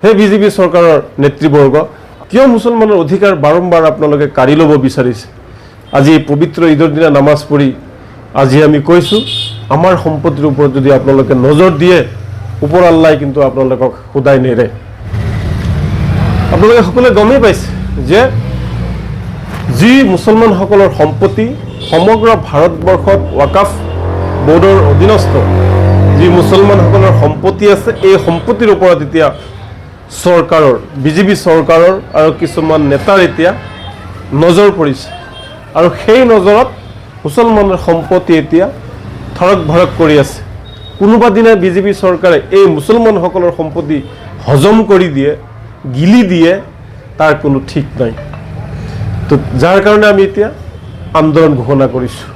হে বিজেপি চৰকাৰৰ নেতৃবৰ্গ, কিয় মুছলমানৰ অধিকাৰ বাৰম্বাৰ আপোনালোকে কাঢ়ি ল'ব বিচাৰিছে? আজি পবিত্ৰ ঈদৰ দিনা নামাজ পঢ়ি আজি আমি কৈছোঁ, আমাৰ সম্পত্তিৰ ওপৰত যদি আপোনালোকে নজৰ দিয়ে, ওপৰ আল্লাই কিন্তু আপোনালোকক সদায় নেৰে। আপোনালোকে সকলোৱে গমেই পাইছে যে যি মুছলমানসকলৰ সম্পত্তি সমগ্ৰ ভাৰতবৰ্ষত ৱাকাফ বোৰ্ডৰ অধীনস্থ যি মুছলমানসকলৰ সম্পত্তি আছে, এই সম্পত্তিৰ ওপৰত এতিয়া চৰকাৰৰ বিজেপি চৰকাৰৰ আৰু কিছুমান নেতাৰ এতিয়া নজৰ পৰিছে আৰু সেই নজৰত মুছলমানৰ সম্পত্তি এতিয়া ধৰক ভৰক কৰি আছে। কোনোবা দিনা বিজেপি চৰকাৰে এই মুছলমানসকলৰ সম্পত্তি হজম কৰি দিয়ে, গিলি দিয়ে, তাৰ কোনো ঠিক নাই। তো যাৰ কাৰণে আমি এতিয়া আন্দোলন ঘোষণা কৰিছোঁ।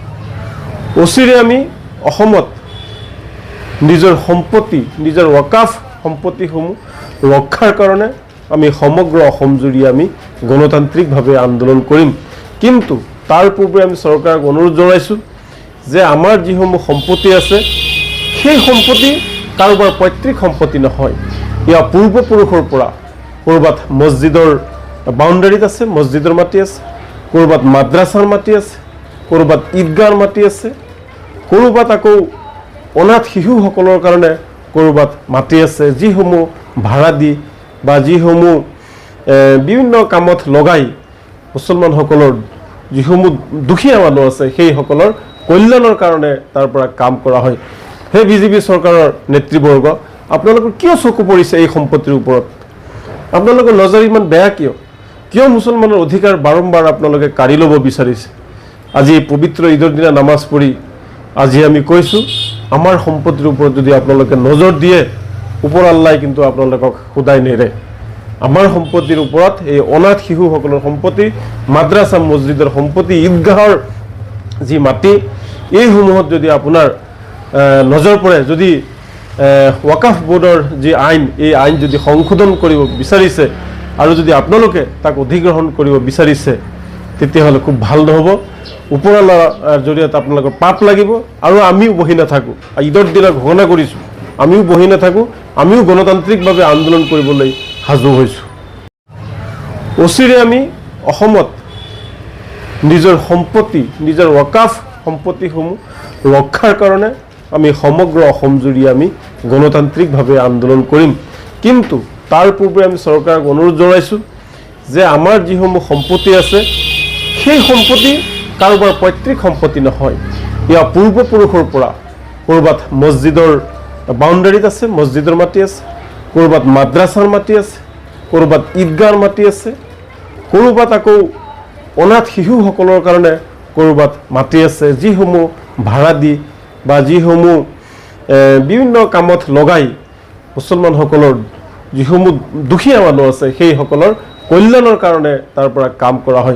অচিৰে আমি অসমত নিজৰ সম্পত্তি, নিজৰ ৱাকাফ সম্পত্তিসমূহ ৰক্ষাৰ কাৰণে আমি সমগ্ৰ অসমজুৰি আমি গণতান্ত্ৰিকভাৱে আন্দোলন কৰিম। কিন্তু তাৰ পূৰ্বে আমি চৰকাৰক অনুৰোধ জনাইছোঁ যে আমাৰ যিসমূহ সম্পত্তি আছে, সেই সম্পত্তি কাৰোবাৰ পৈতৃক সম্পত্তি নহয়। ইয়াৰ পূৰ্বপুৰুষৰ পৰা ক'ৰবাত মছজিদৰ বাউণ্ডাৰীত আছে, মছজিদৰ মাটি আছে, ক'ৰবাত মাদ্ৰাছাৰ মাটি আছে, ক'ৰবাত ঈদগাহৰ মাটি আছে, ক'ৰবাত আকৌ অনাথ শিশুসকলৰ কাৰণে ক'ৰবাত মাটি আছে, যিসমূহ ভাড়া দি বা যিসমূহ বিভিন্ন কামত লগাই মুছলমানসকলৰ যিসমূহ দুখীয়া মানুহ আছে, সেইসকলৰ কল্যাণৰ কাৰণে তাৰ পৰা কাম কৰা হয়। সেই বিজেপি চৰকাৰৰ নেতৃবৰ্গ, আপোনালোকৰ কিয় চকু পৰিছে এই সম্পত্তিৰ ওপৰত? আপোনালোকৰ নজৰ ইমান বেয়া কিয়? কিয় মুছলমানৰ অধিকাৰ বাৰম্বাৰ আপোনালোকে কাঢ়ি ল'ব বিচাৰিছে? আজি পবিত্ৰ ঈদৰ দিনা নামাজ পঢ়ি আজি আমি কৈছোঁ, আমাৰ সম্পত্তিৰ ওপৰত যদি আপোনালোকে নজৰ দিয়ে, ওপৰ আল্লাই কিন্তু আপোনালোকক সদায় নেৰে। আমাৰ সম্পত্তিৰ ওপৰত এই অনাথ শিশুসকলৰ সম্পত্তি, মাদ্ৰাছা মছজিদৰ সম্পত্তি, ঈদগাহৰ যি মাটি, এইসমূহত যদি আপোনাৰ নজৰ পৰে, যদি ৱাকাফ বোৰ্ডৰ যি আইন, এই আইন যদি সংশোধন কৰিব বিচাৰিছে আৰু যদি আপোনালোকে তাক অধিগ্ৰহণ কৰিব বিচাৰিছে, তেতিয়াহ'লে খুব ভাল নহ'ব। ওপৰৱালাৰ জৰিয়তে আপোনালোকৰ পাপ লাগিব আৰু আমিও বহি নাথাকোঁ। ঈদৰ দিনা ঘোষণা কৰিছোঁ, আমিও বহি নাথাকোঁ, আমিও গণতান্ত্ৰিকভাৱে আন্দোলন কৰিবলৈ সাজু হৈছোঁ। অচিৰে আমি অসমত নিজৰ সম্পত্তি, নিজৰ ৱাকাফ সম্পত্তিসমূহ ৰক্ষাৰ কাৰণে আমি সমগ্ৰ অসমজুৰি আমি গণতান্ত্ৰিকভাৱে আন্দোলন কৰিম। কিন্তু তাৰ পূৰ্বে আমি চৰকাৰক অনুৰোধ জনাইছোঁ যে আমাৰ যিসমূহ সম্পত্তি আছে, সেই সম্পত্তি কাৰোবাৰ পৈতৃক সম্পত্তি নহয়। ইয়াৰ পূৰ্বপুৰুষৰ পৰা ক'ৰবাত মছজিদৰ বাউণ্ডাৰীত আছে, মছজিদৰ মাটি আছে, ক'ৰবাত মাদ্ৰাছাৰ মাটি আছে, ক'ৰবাত ঈদগাহৰ মাটি আছে, ক'ৰবাত আকৌ অনাথ শিশুসকলৰ কাৰণে ক'ৰবাত মাটি আছে, যিসমূহ ভাড়া দি বা যিসমূহ বিভিন্ন কামত লগাই মুছলমানসকলৰ যিসমূহ দুখীয়া মানুহ আছে, সেইসকলৰ কল্যাণৰ কাৰণে তাৰ পৰা কাম কৰা হয়।